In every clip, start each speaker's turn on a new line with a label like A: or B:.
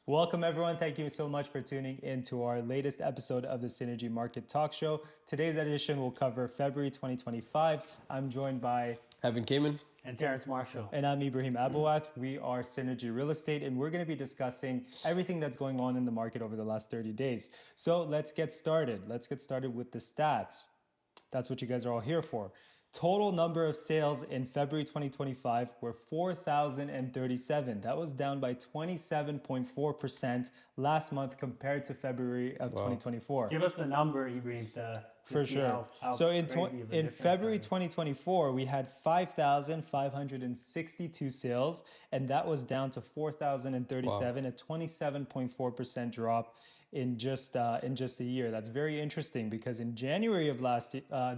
A: Welcome, everyone. Thank you so much for tuning in to our latest episode of the Synergy Market Talk Show. Today's edition will cover February 2025. I'm joined by
B: Evan Kamen
C: and Terrence Marshall.
A: And I'm Ibrahim Abouath. We are Synergy Real Estate, and we're going to be discussing everything that's going on in the market over the last 30 days. So let's get started. Let's get started with the stats. That's what you guys are all here for. Total number of sales in February 2025 were 4,037. That was down by 27.4% last month compared to February of 2024.
C: Give us the number, Ibrahim,
A: For sure. So in February 2024, we had 5,562 sales, and that was down to 4,037, a 27.4% drop in just a year. That's very interesting because in January of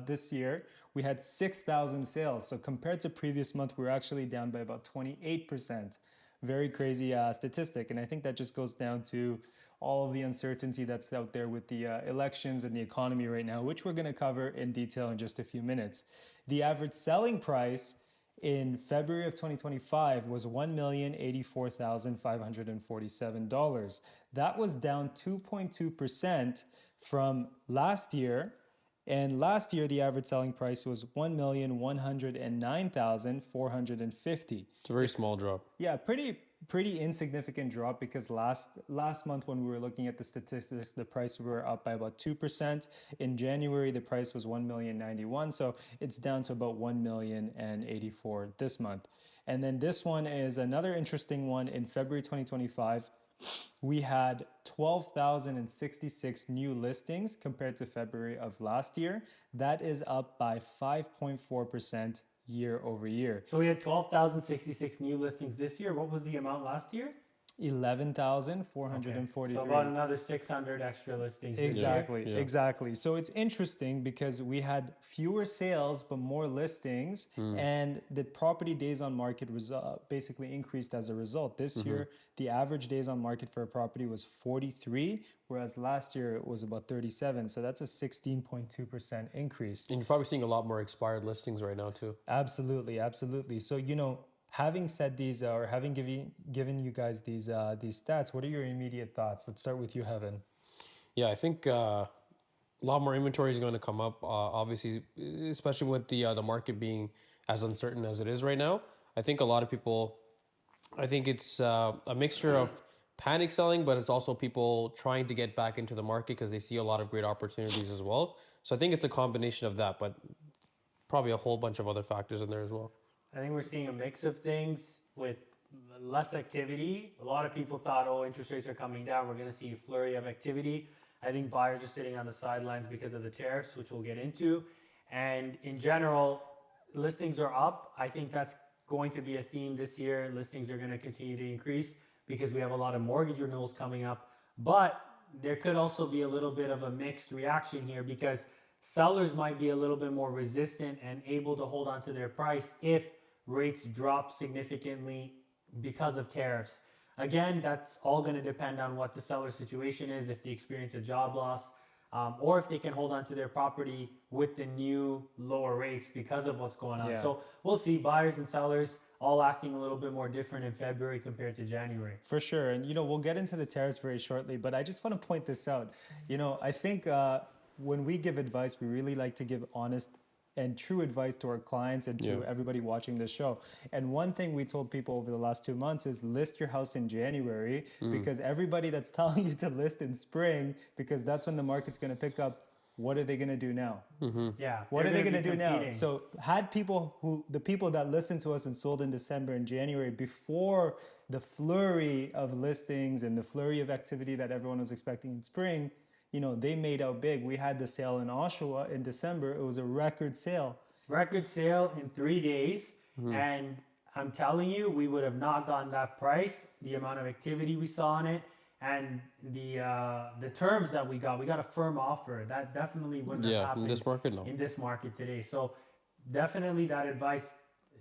A: this year, we had 6,000 sales. So compared to previous month, we were actually down by about 28%. Very crazy statistic. And I think that just goes down to all of the uncertainty that's out there with the elections and the economy right now, which we're going to cover in detail in just a few minutes. The average selling price in February of 2025 was $1,084,547. That was down 2.2% from last year. And last year, the average selling price was $1,109,450.
B: It's a very small drop.
A: Yeah, pretty insignificant drop because last month when we were looking at the statistics, the price were up by about 2%. In January, the price was $1,091,000, so it's down to about $1,084,000 this month. And then this one is another interesting one. In February 2025, we had 12,066 new listings compared to February of last year. That is up by 5.4% year over year.
C: So we had 12,066 new listings this year. What was the amount last year?
A: 11,443.
C: So about another 600 extra listings.
A: Exactly. So it's interesting because we had fewer sales but more listings, and the property days on market was basically increased as a result. This year, the average days on market for a property was 43, whereas last year it was about 37. So that's a 16.2% increase.
B: And you're probably seeing a lot more expired listings right now too.
A: Absolutely. So, having said these or having given you guys these stats, what are your immediate thoughts? Let's start with you, Heaven.
B: Yeah, I think a lot more inventory is going to come up. Obviously, especially with the market being as uncertain as it is right now. I think a lot of people. I think it's a mixture of panic selling, but it's also people trying to get back into the market because they see a lot of great opportunities as well. So I think it's a combination of that, but probably a whole bunch of other factors in there as well.
C: I think we're seeing a mix of things with less activity. A lot of people thought, interest rates are coming down. We're going to see a flurry of activity. I think buyers are sitting on the sidelines because of the tariffs, which we'll get into. And in general, listings are up. I think that's going to be a theme this year. Listings are going to continue to increase because we have a lot of mortgage renewals coming up. But there could also be a little bit of a mixed reaction here because sellers might be a little bit more resistant and able to hold on to their price if rates drop significantly because of tariffs. Again, that's all going to depend on what the seller situation is, if they experience a job loss, or if they can hold on to their property with the new lower rates because of what's going on. Yeah. So we'll see buyers and sellers all acting a little bit more different in February compared to January.
A: For sure. And, we'll get into the tariffs very shortly, but I just want to point this out. I think when we give advice, we really like to give honest and true advice to our clients and to everybody watching this show. And one thing we told people over the last 2 months is list your house in January because everybody that's telling you to list in spring, because that's when the market's going to pick up, what are they going to do now?
C: Yeah.
A: What are they going to do now? So the people that listened to us and sold in December and January before the flurry of listings and the flurry of activity that everyone was expecting in spring, they made out big. We had the sale in Oshawa in December. It was a record sale.
C: Record sale in 3 days. And I'm telling you, we would have not gotten that price, the amount of activity we saw on it, and the terms that we got. We got a firm offer. That definitely wouldn't have happened
B: in this market, no.
C: In this market today. So definitely that advice,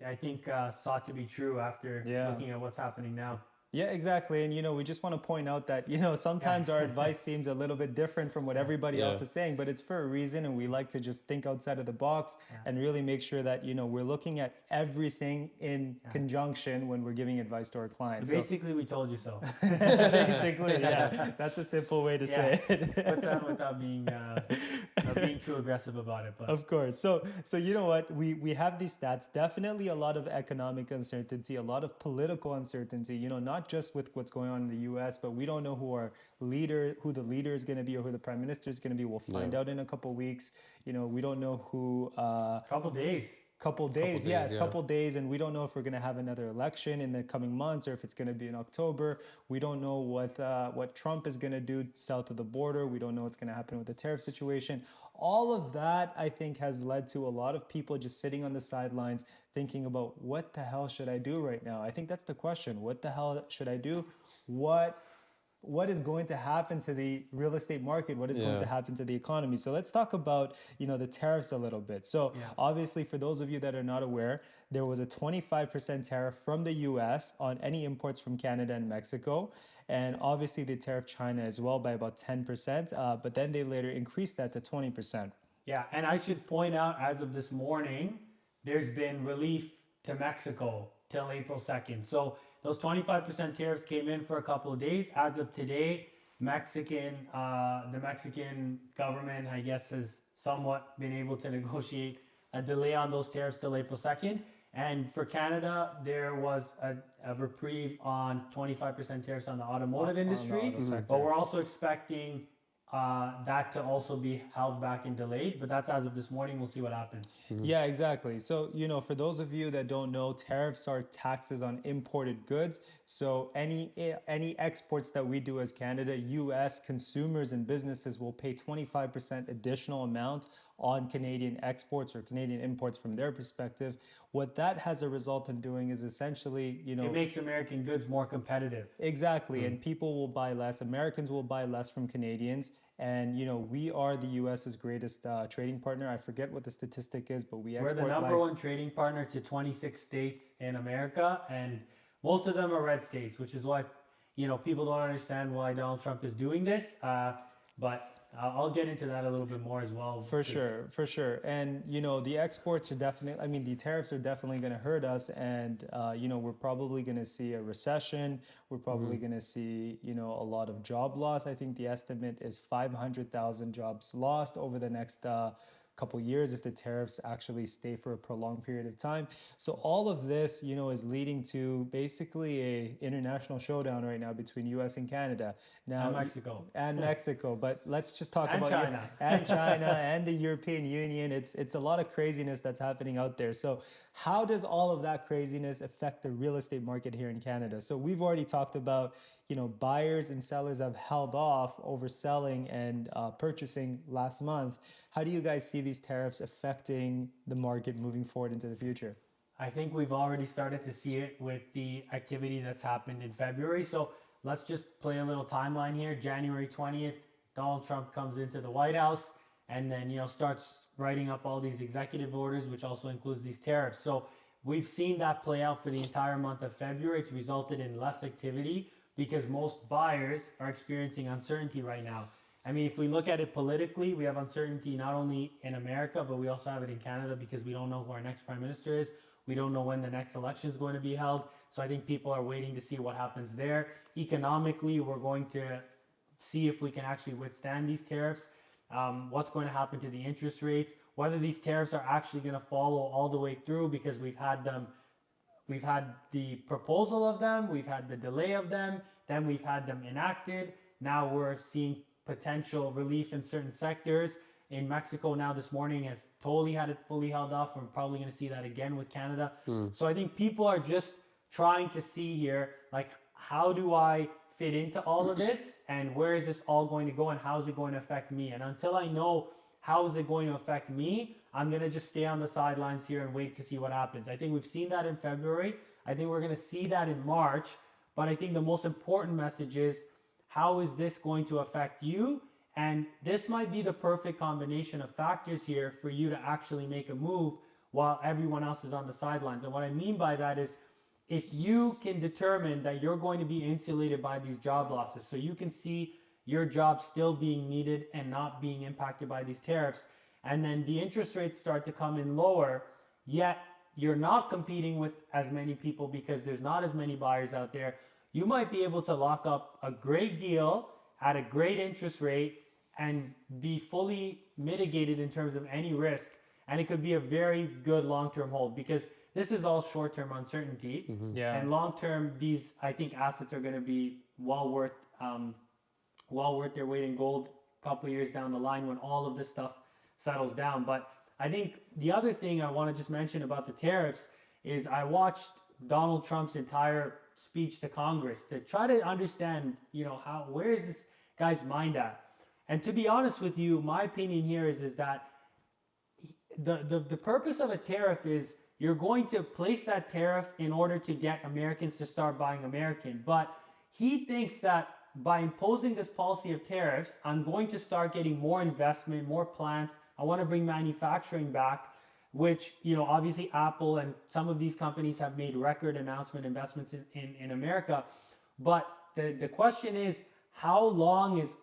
C: I think, sought to be true after looking at what's happening now.
A: Yeah, exactly. And, we just want to point out that, sometimes our advice seems a little bit different from what everybody else
B: Yeah.
A: is saying, but it's for a reason. And we like to just think outside of the box and really make sure that, we're looking at everything in conjunction when we're giving advice to our clients. So
C: Basically, we told you so.
A: basically, yeah, that's a simple way to say it.
C: without being too aggressive about it. But
A: Of course. So you know what? We have these stats. Definitely a lot of economic uncertainty, a lot of political uncertainty, not just with what's going on in the US, but we don't know who the leader is going to be or who the prime minister is going to be. We'll find out in a couple weeks. We don't know who
C: couple days.
A: Couple days,
B: days,
A: yes,
B: yeah.
A: couple days, and we don't know if we're going to have another election in the coming months or if it's going to be in October. We don't know what Trump is going to do south of the border. We don't know what's going to happen with the tariff situation. All of that, I think, has led to a lot of people just sitting on the sidelines thinking about what the hell should I do right now? I think that's the question. What the hell should I do? What is going to happen to the real estate market? What is going to happen to the economy? So let's talk about, the tariffs a little bit. So obviously, for those of you that are not aware, there was a 25% tariff from the US on any imports from Canada and Mexico. And obviously they tariffed China as well by about 10%, but then they later increased that to 20%.
C: Yeah, and I should point out, as of this morning, there's been relief to Mexico till April 2nd. So those 25% tariffs came in for a couple of days. As of today, the Mexican government, I guess, has somewhat been able to negotiate a delay on those tariffs till April 2nd. And for Canada, there was a reprieve on 25% tariffs on the automotive industry. But we're also expecting that to also be held back and delayed. But that's as of this morning. We'll see what happens.
A: Yeah, exactly. So, for those of you that don't know, tariffs are taxes on imported goods. So any exports that we do as Canada, US consumers and businesses will pay 25% additional amount on Canadian exports or Canadian imports from their perspective. What that has a result in doing is essentially,
C: It makes American goods more competitive.
A: exactly, and people will buy less. Americans will buy less from Canadians. And, we are the US's greatest trading partner. I forget what the statistic is, but we
C: We're
A: export
C: the number one trading partner to 26 states in America, and most of them are red states, which is why, people don't understand why Donald Trump is doing this. But I'll get into that a little bit more as well.
A: For sure. And, the exports are definitely, the tariffs are definitely going to hurt us. And, we're probably going to see a recession. We're probably going to see, a lot of job loss. I think the estimate is 500,000 jobs lost over the next couple years if the tariffs actually stay for a prolonged period of time. So all of this, is leading to basically a international showdown right now between US and Canada. Now,
C: And Mexico.
A: But let's just talk
C: And
A: about
C: China.
A: and China and the European Union. It's a lot of craziness that's happening out there. So how does all of that craziness affect the real estate market here in Canada? So we've already talked about, buyers and sellers have held off over selling and purchasing last month. How do you guys see these tariffs affecting the market moving forward into the future?
C: I think we've already started to see it with the activity that's happened in February. So let's just play a little timeline here. January 20th, Donald Trump comes into the White House and then, starts writing up all these executive orders, which also includes these tariffs. So we've seen that play out for the entire month of February. It's resulted in less activity because most buyers are experiencing uncertainty right now. If we look at it politically, we have uncertainty not only in America, but we also have it in Canada because we don't know who our next prime minister is. We don't know when the next election is going to be held. So I think people are waiting to see what happens there. Economically, we're going to see if we can actually withstand these tariffs. What's going to happen to the interest rates, whether these tariffs are actually going to follow all the way through because we've had the proposal of them, we've had the delay of them, then we've had them enacted. Now we're seeing potential relief in certain sectors. In Mexico now this morning has totally had it fully held off. We're probably going to see that again with Canada. So I think people are just trying to see here, like, how do I fit into all of this and where is this all going to go and how is it going to affect me? And until I know how is it going to affect me, I'm going to just stay on the sidelines here and wait to see what happens. I think we've seen that in February. I think we're going to see that in March. But I think the most important message is, how is this going to affect you? And this might be the perfect combination of factors here for you to actually make a move while everyone else is on the sidelines. And what I mean by that is, if you can determine that you're going to be insulated by these job losses, so you can see your job still being needed and not being impacted by these tariffs, and then the interest rates start to come in lower, yet you're not competing with as many people because there's not as many buyers out there, you might be able to lock up a great deal at a great interest rate and be fully mitigated in terms of any risk. And it could be a very good long-term hold, because this is all short-term uncertainty.
A: Yeah.
C: And long-term, these, I think, assets are going to be well worth their weight in gold a couple of years down the line when all of this stuff settles down. But I think the other thing I want to just mention about the tariffs is I watched Donald Trump's entire speech to Congress to try to understand, where is this guy's mind at? And to be honest with you, my opinion here is that the purpose of a tariff is you're going to place that tariff in order to get Americans to start buying American. But he thinks that by imposing this policy of tariffs, I'm going to start getting more investment, more plants. I want to bring manufacturing back, which, obviously Apple and some of these companies have made record announcement investments in America. But the question is, how long is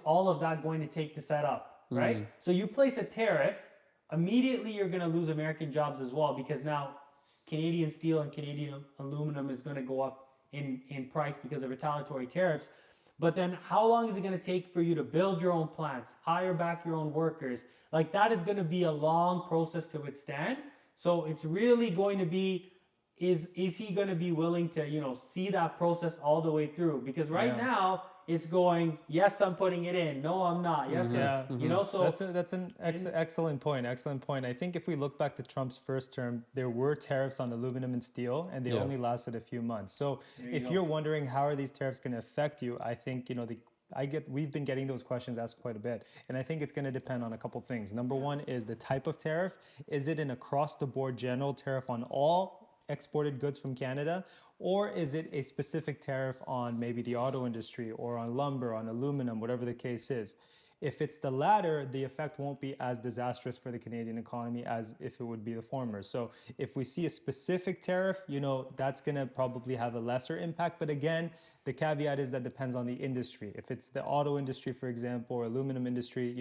C: all of that going to take to set up, right? So you place a tariff, immediately you're going to lose American jobs as well, because now Canadian steel and Canadian aluminum is going to go up in price because of retaliatory tariffs. But then how long is it going to take for you to build your own plants, hire back your own workers? Like, that is going to be a long process to withstand. So it's really going to be, is he going to be willing to, see that process all the way through? Because right now it's going, yes, I'm putting it in. No, I'm not. Yes, so
A: that's an excellent point. Excellent point. I think if we look back to Trump's first term, there were tariffs on aluminum and steel, and they only lasted a few months. So if you're wondering how are these tariffs going to affect you, I think we've been getting those questions asked quite a bit, and I think it's going to depend on a couple things. Number one is the type of tariff. Is it an across-the-board general tariff on all exported goods from Canada? Or is it a specific tariff on maybe the auto industry or on lumber, on aluminum, whatever the case is? If it's the latter, the effect won't be as disastrous for the Canadian economy as if it would be the former. So if we see a specific tariff, that's going to probably have a lesser impact. But again, the caveat is that depends on the industry. If it's the auto industry, for example, or aluminum industry,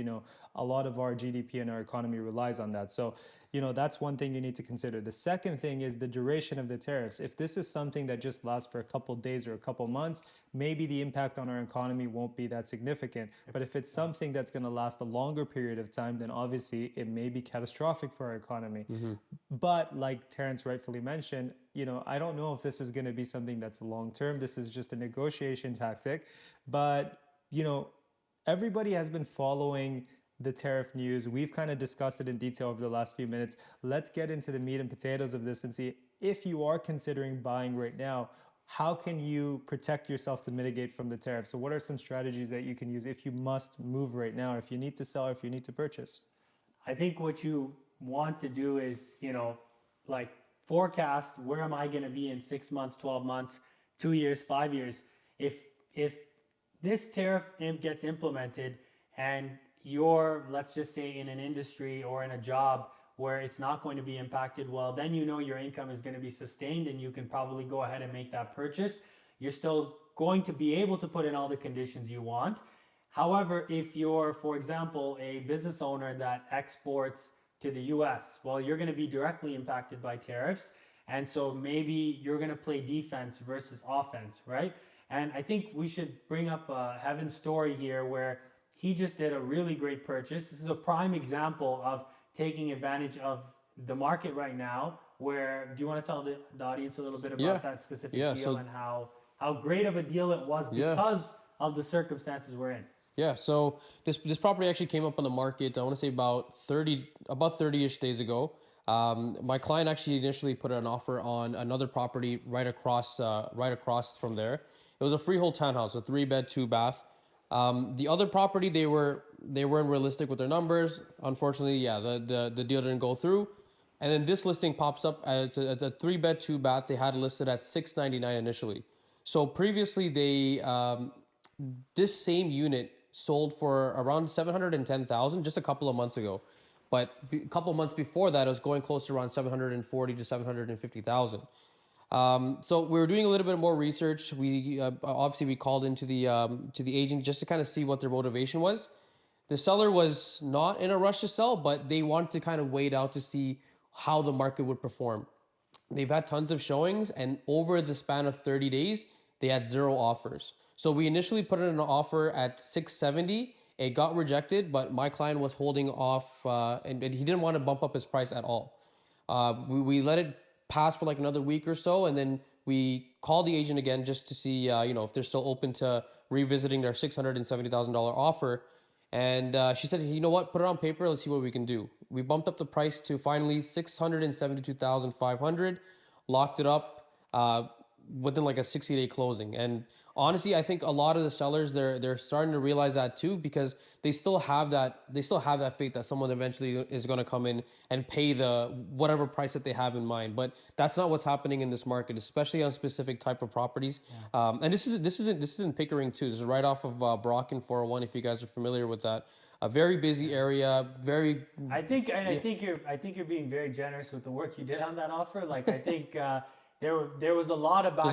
A: a lot of our GDP and our economy relies on that. So that's one thing you need to consider. The second thing is the duration of the tariffs. If this is something that just lasts for a couple of days or a couple of months, maybe the impact on our economy won't be that significant. But if it's something that's going to last a longer period of time, then obviously it may be catastrophic for our economy. But like Terrence rightfully mentioned, I don't know if this is going to be something that's long term. This is just a negotiation tactic. But, everybody has been following the tariff news. We've kind of discussed it in detail over the last few minutes. Let's get into the meat and potatoes of this and see, if you are considering buying right now, how can you protect yourself to mitigate from the tariff? So what are some strategies that you can use if you must move right now, if you need to sell, or if you need to purchase?
C: I think what you want to do is, forecast, where am I going to be in 6 months, 12 months, 2 years, 5 years? If this tariff gets implemented and you're, let's just say, in an industry or in a job where it's not going to be impacted, well, then your income is going to be sustained and you can probably go ahead and make that purchase. You're still going to be able to put in all the conditions you want. However, if you're, for example, a business owner that exports to the US, well, you're going to be directly impacted by tariffs. And so maybe you're going to play defense versus offense, right? And I think we should bring up Heaven's story here, where he just did a really great purchase. This is a prime example of taking advantage of the market right now. Where, do you want to tell the audience a little bit about that specific deal and how great of a deal it was because of the circumstances we're in?
B: Yeah, so this property actually came up on the market, I want to say about 30-ish days ago. My client actually initially put an offer on another property right across from there. It was a freehold townhouse, a 3-bed, 2-bath. The other property, they weren't realistic with their numbers. Unfortunately, the deal didn't go through. And then this listing pops up at a 3-bed, 2-bath. They had it listed at $699 initially. So previously, this same unit sold for around $710,000 just a couple of months ago. But a couple of months before that, it was going close to around $740,000 to $750,000. So we were doing a little bit more research. We obviously we called into to the agent just to kind of see what their motivation was. The seller was not in a rush to sell, but they wanted to kind of wait out to see how the market would perform. They've had tons of showings, and over the span of 30 days, they had 0 offers. So we initially put in an offer at 670. It got rejected, but my client was holding off, and he didn't want to bump up his price at all. We let it pass for like another week or so, and then we called the agent again just to see, if they're still open to revisiting their $670,000 offer. And she said, you know what, put it on paper. Let's see what we can do. We bumped up the price to finally $672,500, locked it up within like a 60-day closing. And honestly, I think a lot of the sellers they're starting to realize that too, because they still have that faith that someone eventually is going to come in and pay the whatever price that they have in mind. But that's not what's happening in this market, especially on specific type of properties. And this isn't Pickering too. This is right off of Brocken 401. If you guys are familiar with that, a very busy area. Very.
C: I think you're being very generous with the work you did on that offer. Like I think. There was a lot of back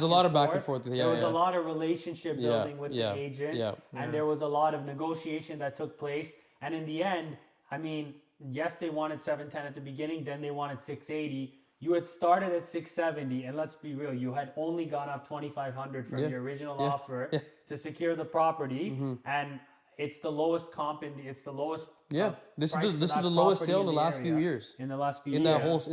C: and forth. There was a lot of relationship building with the agent, and there was a lot of negotiation that took place. And in the end, I mean, yes, they wanted 710 at the beginning, then they wanted 680. You had started at 670, and let's be real, you had only gone up 2,500 from your original offer to secure the property, and it's the lowest comp it's the lowest.
B: This is the lowest sale in the last few years.
C: In the last few
B: years. In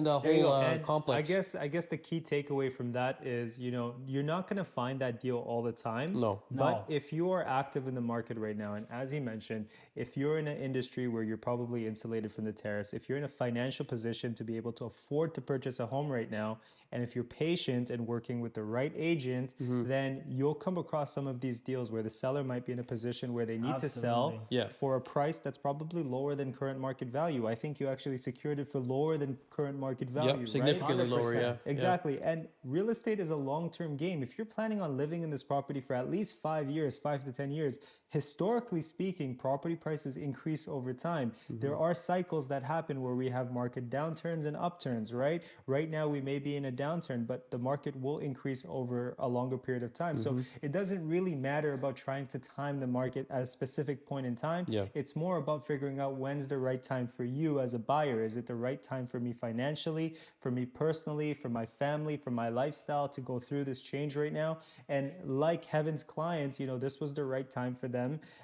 B: that whole complex.
A: I guess the key takeaway from that is, you're not going to find that deal all the time.
B: No.
A: But if you are active in the market right now, and as he mentioned, if you're in an industry where you're probably insulated from the tariffs, if you're in a financial position to be able to afford to purchase a home right now, and if you're patient and working with the right agent, then you'll come across some of these deals where the seller might be in a position where they need to sell for a price that's probably lower than current market value. I think you actually secured it for lower than current market value,
B: significantly
A: right?
B: lower,
A: Exactly. And real estate is a long-term game. If you're planning on living in this property for at least 5 years, 5 to 10 years, historically speaking, property prices increase over time. There are cycles that happen where we have market downturns and upturns, right? Right now we may be in a downturn, but the market will increase over a longer period of time. So it doesn't really matter about trying to time the market at a specific point in time. It's more about figuring out when's the right time for you as a buyer. Is it the right time for me financially, for me personally, for my family, for my lifestyle to go through this change right now? And like Heaven's clients, this was the right time for them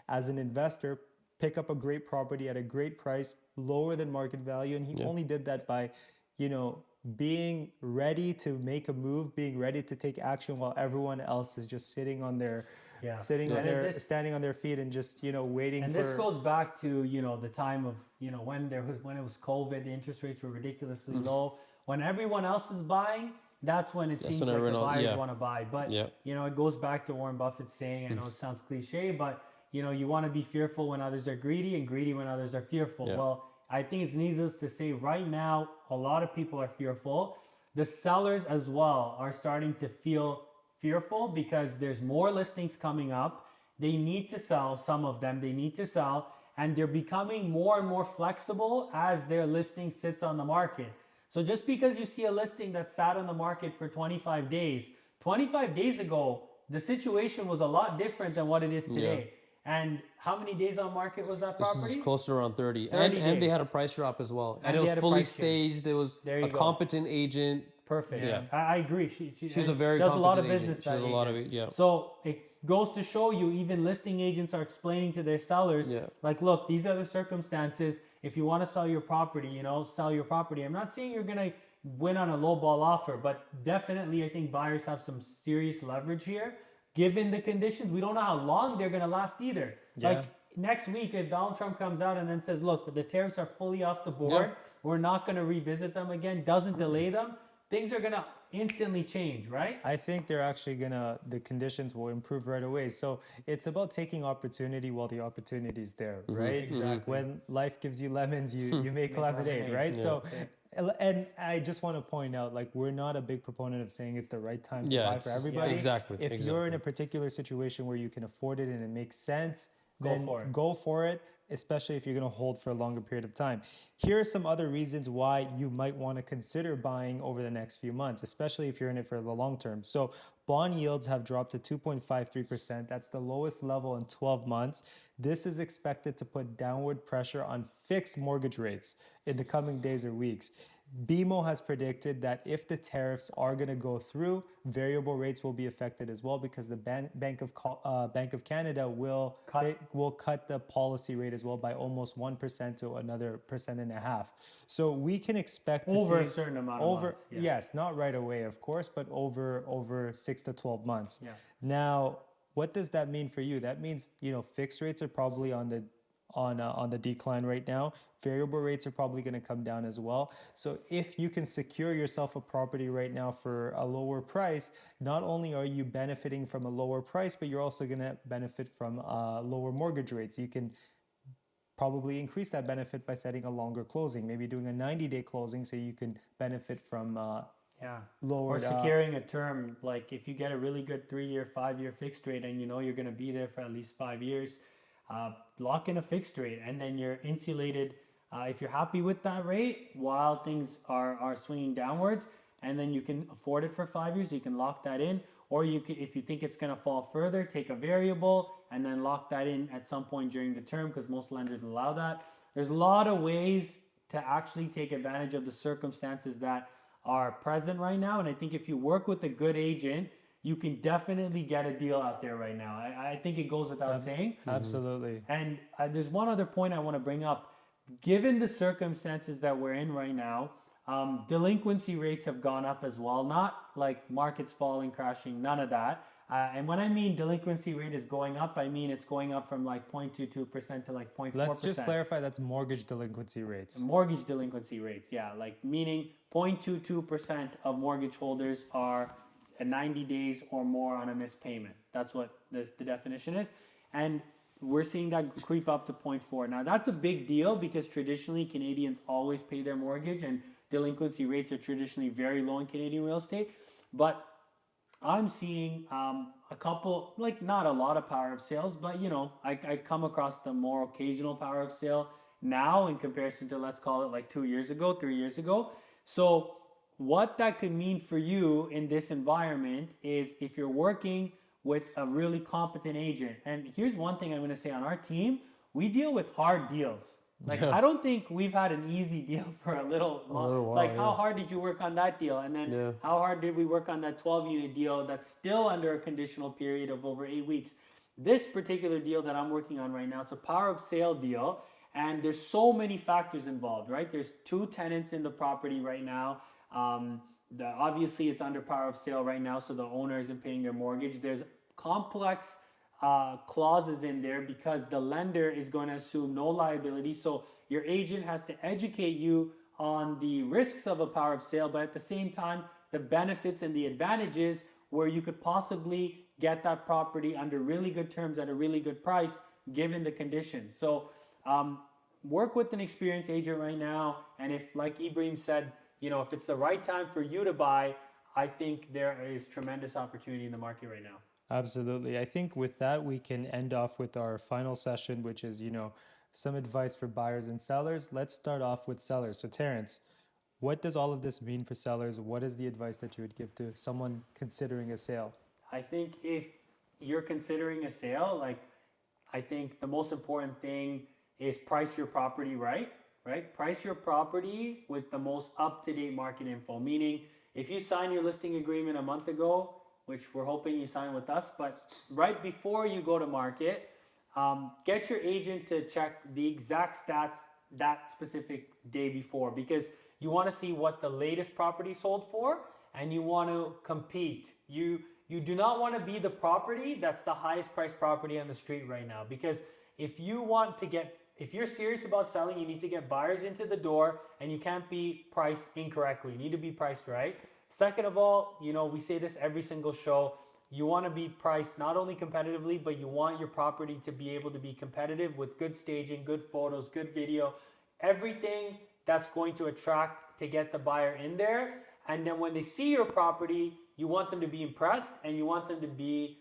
A: as an investor. Pick up a great property at a great price, lower than market value. And he only did that by, being ready to make a move, being ready to take action while everyone else is just sitting on their standing on their feet and just waiting.
C: And this goes back to the time of when it was COVID, the interest rates were ridiculously low. When everyone else is buying, that's when it seems like the buyers want to buy. But it goes back to Warren Buffett saying, I know it sounds cliche, but you want to be fearful when others are greedy and greedy when others are fearful. Well, I think it's needless to say right now, a lot of people are fearful. The sellers as well are starting to feel fearful because there's more listings coming up. They need to sell, some of them, and they're becoming more and more flexible as their listing sits on the market. So just because you see a listing that sat on the market for 25 days ago, the situation was a lot different than what it is today. And how many days on market was that property?
B: This is closer to around 30. And they had a price drop as well. And it was fully staged. There was a competent agent.
C: Perfect. Yeah. I agree.
B: She's a very
C: does a lot of
B: agent.
C: business. She does
B: a lot of it.
C: So it goes to show you, even listing agents are explaining to their sellers, like, look, these are the circumstances. If you want to sell your property, sell your property. I'm not saying you're gonna win on a low ball offer, but definitely I think buyers have some serious leverage here. Given the conditions, we don't know how long they're gonna last either. Like next week, if Donald Trump comes out and then says, look, the tariffs are fully off the board, we're not gonna revisit them again, doesn't delay them, things are gonna instantly change, right?
A: I think they're actually the conditions will improve right away. So it's about taking opportunity while the opportunity is there, right?
C: Exactly.
A: When life gives you lemons, you make lemonade, right? So, and I just want to point out, like, we're not a big proponent of saying it's the right time to buy for everybody.
B: Exactly.
A: If you're in a particular situation where you can afford it and it makes sense, then
C: for it.
A: Go for it. especially if you're going to hold for a longer period of time. Here are some other reasons why you might want to consider buying over the next few months, especially if you're in it for the long term. So bond yields have dropped to 2.53%. That's the lowest level in 12 months. This is expected to put downward pressure on fixed mortgage rates in the coming days or weeks. BMO has predicted that if the tariffs are going to go through, variable rates will be affected as well, because the Bank of Canada will cut the policy rate as well by almost 1% to another 1.5%. So we can expect to
C: Over
A: see
C: a certain amount of months. Yeah.
A: yes, not right away, of course, but over 6 to 12 months.
C: Yeah.
A: Now, what does that mean for you? That means, fixed rates are probably on the decline right now. Variable rates are probably going to come down as well. So if you can secure yourself a property right now for a lower price, not only are you benefiting from a lower price, but you're also going to benefit from lower mortgage rates. You can probably increase that benefit by setting a longer closing, maybe doing a 90-day closing, so you can benefit from lower.
C: Or securing a term, like if you get a really good 3-year, 5-year fixed rate, and you're going to be there for at least 5 years, lock in a fixed rate, and then you're insulated if you're happy with that rate while things are swinging downwards, and then you can afford it for 5 years. You can lock that in, or you can, if you think it's going to fall further, take a variable and then lock that in at some point during the term, because most lenders allow that. There's a lot of ways to actually take advantage of the circumstances that are present right now, and I think if you work with a good agent, you can definitely get a deal out there right now. I think it goes without saying.
A: Absolutely.
C: And there's one other point I want to bring up. Given the circumstances that we're in right now, delinquency rates have gone up as well. Not like markets falling, crashing, none of that. And when I mean delinquency rate is going up, I mean it's going up from like 0.22% to like 0.4%.
A: Let's just clarify, that's mortgage delinquency rates.
C: Mortgage delinquency rates, yeah. Like meaning 0.22% of mortgage holders are 90 days or more on a missed payment. That's what the definition is. And we're seeing that creep up to 0.4. Now that's a big deal, because traditionally Canadians always pay their mortgage, and delinquency rates are traditionally very low in Canadian real estate. But I'm seeing a couple, like not a lot of power of sales, but I come across the more occasional power of sale now in comparison to, let's call it like 2 years ago, 3 years ago. So what that could mean for you in this environment is, if you're working with a really competent agent, and here's one thing I'm going to say on our team, we deal with hard deals. Like, I don't think we've had an easy deal for a little while. Like, how hard did you work on that deal? And then how hard did we work on that 12-unit deal that's still under a conditional period of over 8 weeks? This particular deal that I'm working on right now, it's a power of sale deal, and there's so many factors involved, right? There's 2 tenants in the property right now. Obviously, it's under power of sale right now, so the owner isn't paying their mortgage. There's complex clauses in there because the lender is going to assume no liability. So your agent has to educate you on the risks of a power of sale, but at the same time, the benefits and the advantages where you could possibly get that property under really good terms at a really good price given the conditions. So work with an experienced agent right now, and if, like Ibrahim said, if it's the right time for you to buy, I think there is tremendous opportunity in the market right now.
A: Absolutely. I think with that, we can end off with our final session, which is, some advice for buyers and sellers. Let's start off with sellers. So Terrence, what does all of this mean for sellers? What is the advice that you would give to someone considering a sale?
C: I think if you're considering a sale, I think the most important thing is price your property right? Price your property with the most up-to-date market info. Meaning, if you sign your listing agreement a month ago, which we're hoping you sign with us, but right before you go to market, get your agent to check the exact stats that specific day before, because you want to see what the latest property sold for, and you want to compete. You do not want to be the property that's the highest priced property on the street right now, because if you're serious about selling, you need to get buyers into the door, and you can't be priced incorrectly. You need to be priced right. Second of all, we say this every single show, you want to be priced not only competitively, but you want your property to be able to be competitive with good staging, good photos, good video, everything that's going to attract to get the buyer in there. And then when they see your property, you want them to be impressed, and you want them to be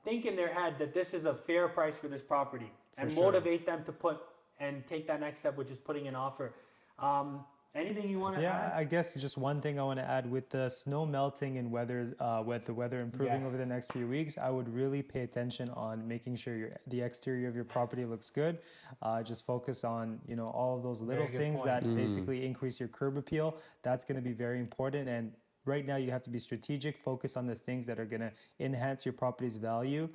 C: think in their head that this is a fair price for this property. and
A: sure.
C: motivate them to put and take that next step, which is putting an offer. Anything you want to
A: Yeah,
C: add?
A: I guess just one thing I want to add with the snow melting and with the weather improving over the
C: Yes.
A: next few weeks, I would really pay attention on making sure the exterior of your property looks good. Just focus on all of those little
C: Very good
A: things
C: point.
A: that basically increase your curb appeal. That's going to be very important. And right now, you have to be strategic. Focus on the things that are going to enhance your property's value.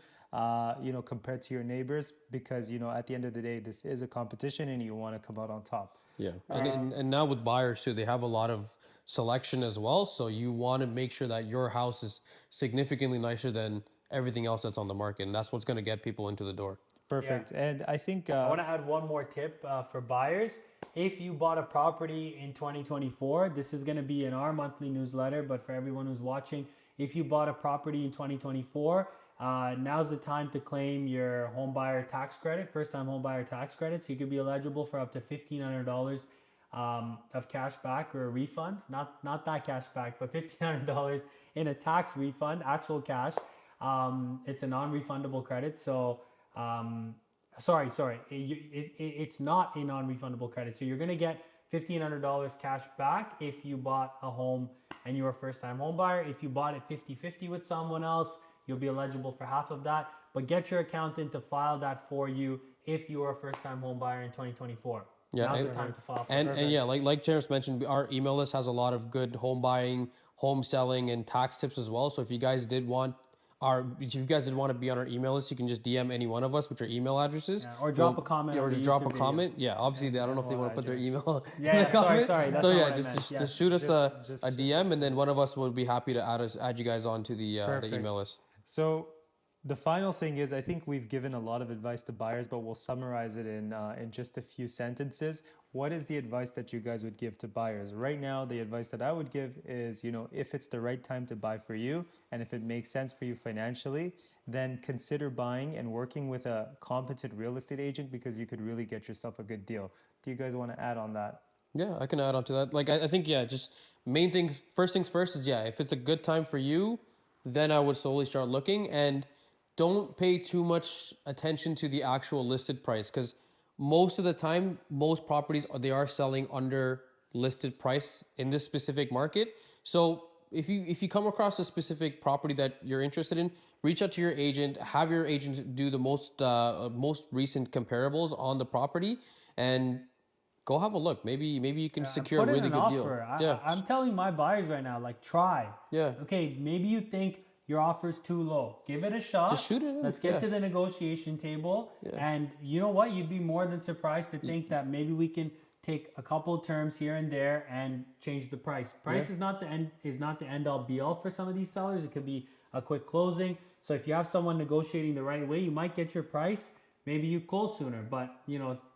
A: Compared to your neighbors, because at the end of the day, this is a competition, and you want to come out on top.
B: Yeah, and now with buyers too, they have a lot of selection as well. So you want to make sure that your house is significantly nicer than everything else that's on the market, and that's what's going to get people into the door.
A: Perfect. And I think
C: I want to add one more tip for buyers. If you bought a property in 2024, this is going to be in our monthly newsletter, but for everyone who's watching, if you bought a property in 2024, now's the time to claim your home buyer tax credit, first time home buyer tax credit. So you could be eligible for up to $1,500 of cash back or a refund. Not that cash back, but $1,500 in a tax refund, actual cash. It's a non-refundable credit. So sorry, it's not a non-refundable credit. So you're going to get $1,500 cash back if you bought a home and you're a first-time home buyer. If you bought it 50-50 with someone else, you'll be eligible for half of that. But get your accountant to file that for you if you are a first-time home buyer in 2024.
B: Yeah,
C: Now's
B: and-
C: the time to file for
B: And
C: it.
B: and yeah, like Terrence mentioned, our email list has a lot of good home buying, home selling, and tax tips as well. So if you guys did want to be on our email list, you can just DM any one of us with your email addresses.
C: Yeah, or drop a comment
B: Yeah, or
C: on the
B: just drop a
C: YouTube video.
B: comment. Yeah, obviously I don't know if they want to put their email in
C: Yeah,
B: the comment.
C: sorry, that's
B: so
C: not
B: yeah,
C: what I
B: just
C: meant.
B: just,
C: Yeah.
B: just shoot us
A: Just
B: a DM, and then one of us will be happy to add you guys on to the
A: Perfect.
B: email list.
A: So the final thing is, I think we've given a lot of advice to buyers, but we'll summarize it in just a few sentences. What is the advice that you guys would give to buyers? Right now, the advice that I would give is, if it's the right time to buy for you, and if it makes sense for you financially, then consider buying and working with a competent real estate agent, because you could really get yourself a good deal. Do you guys want to add on that?
B: Yeah, I can add on to that. Like I think just main things first is if it's a good time for you, then I would slowly start looking, and don't pay too much attention to the actual listed price, because most of the time, most properties they are selling under listed price in this specific market. So if you come across a specific property that you're interested in, reach out to your agent, have your agent do the most recent comparables on the property, and go have a look. Maybe you can secure a
C: Put in
B: really
C: an
B: good deal.
C: offer. I'm telling my buyers right now, like, try.
B: Yeah.
C: Okay, maybe you think your offer's too low. Give it a shot.
B: Just shoot it in.
C: Let's get
B: Yeah.
C: to the negotiation table.
B: Yeah.
C: And you know what? You'd be more than surprised to think that maybe we can take a couple terms here and there and change the price. Price is not the end all be all for some of these sellers. It could be a quick closing. So if you have someone negotiating the right way, you might get your price. Maybe you close sooner, but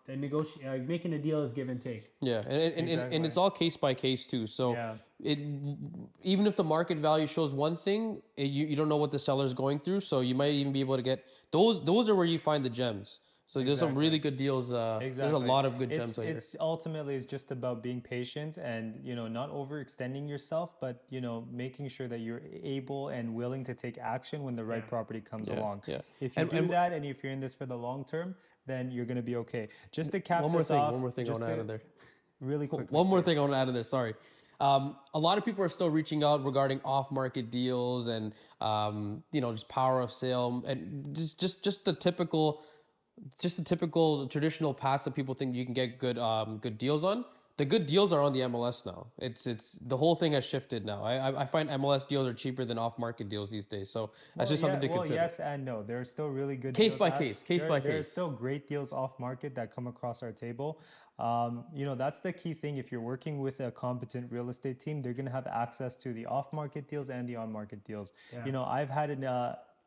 C: making a deal is give and take.
B: Yeah, and it's all case by case too. So
A: Yeah.
B: even if the market value shows one thing, you don't know what the seller's going through. So you might even be able to get those are where you find the gems. So there's some really good deals. There's a lot of good gems out here.
A: It's ultimately it's just about being patient and not overextending yourself, but making sure that you're able and willing to take action when the right property comes along.
B: yeah.
A: If you do that, and if you're in this for the long term, then you're going to be okay. Just to cap
B: One more
A: this
B: thing.
A: off,
B: One more thing I want to add in there.
A: really quickly.
B: One more
A: please.
B: thing I want to add in there. Sorry. A lot of people are still reaching out regarding off-market deals and just power of sale and just the typical traditional paths that people think you can get good deals on. The good deals are on the MLS now. It's the whole thing has shifted now. I find MLS deals are cheaper than off-market deals these days. So that's just something to consider.
A: Yes and no. There are still really good
B: Case
A: deals
B: by
A: out-
B: case,
A: There are
B: case.
A: still great deals off market that come across our table. That's the key thing. If you're working with a competent real estate team, they're going to have access to the off market deals and the on market deals.
C: Yeah.
A: I've had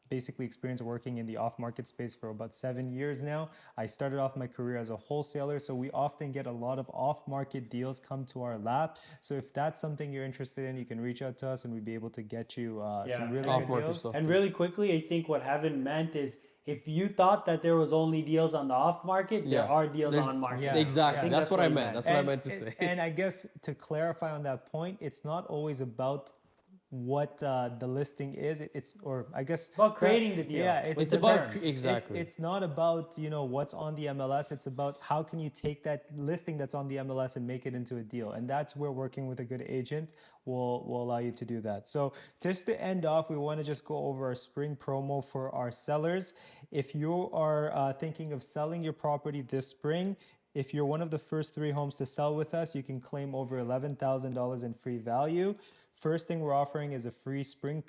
A: basically experience working in the off-market space for about 7 years now. I started off my career as a wholesaler, so we often get a lot of off-market deals come to our lap. So if that's something you're interested in, you can reach out to us and we'd be able to get you some really good
B: Off-market
A: deals.
B: stuff.
C: And really quickly, I think what Heaven meant is if you thought that there was only deals on the off market, there are deals on market.
A: Yeah.
B: Exactly.
C: I think
B: That's what I
C: he
B: meant. That's what I meant to say.
A: And I guess to clarify on that point, it's not always about what the listing is. It's, or I guess
C: about creating the deal.
A: Yeah, it's
B: It's about
C: terms.
B: exactly.
A: it's not about, you know, what's on the MLS. It's about how can you take that listing that's on the MLS and make it into a deal. And that's where working with a good agent will allow you to do that. So just to end off, we want to just go over our spring promo for our sellers. If you are thinking of selling your property this spring, if you're one of the first 3 homes to sell with us, you can claim over $11,000 in free value. First thing we're offering is a free spring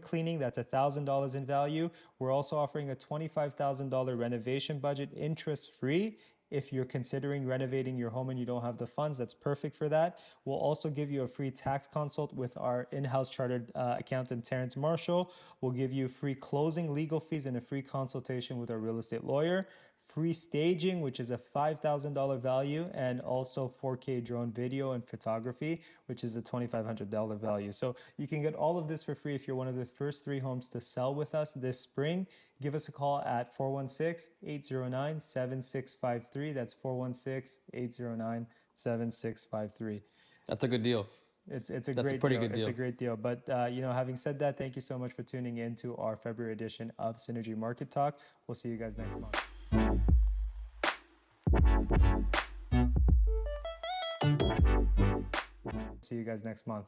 A: cleaning. That's $1,000 in value. We're also offering a $25,000 renovation budget, interest free. If you're considering renovating your home and you don't have the funds, that's perfect for that. We'll also give you a free tax consult with our in-house chartered accountant, Terrence Marshall. We'll give you free closing legal fees and a free consultation with our real estate lawyer. Free staging, which is a $5,000 value, and also 4K drone video and photography, which is a $2,500 value. So you can get all of this for free if you're one of the first 3 homes to sell with us this spring. Give us a call at 416-809-7653. That's 416-809-7653.
B: That's a good deal.
A: It's a
B: That's a
A: great
B: pretty
A: deal.
B: good
A: It's
B: deal.
A: a great deal. But you know, having said that, thank you so much for tuning in to our February edition of Synergy Market Talk. We'll see you guys next month. See you guys next month.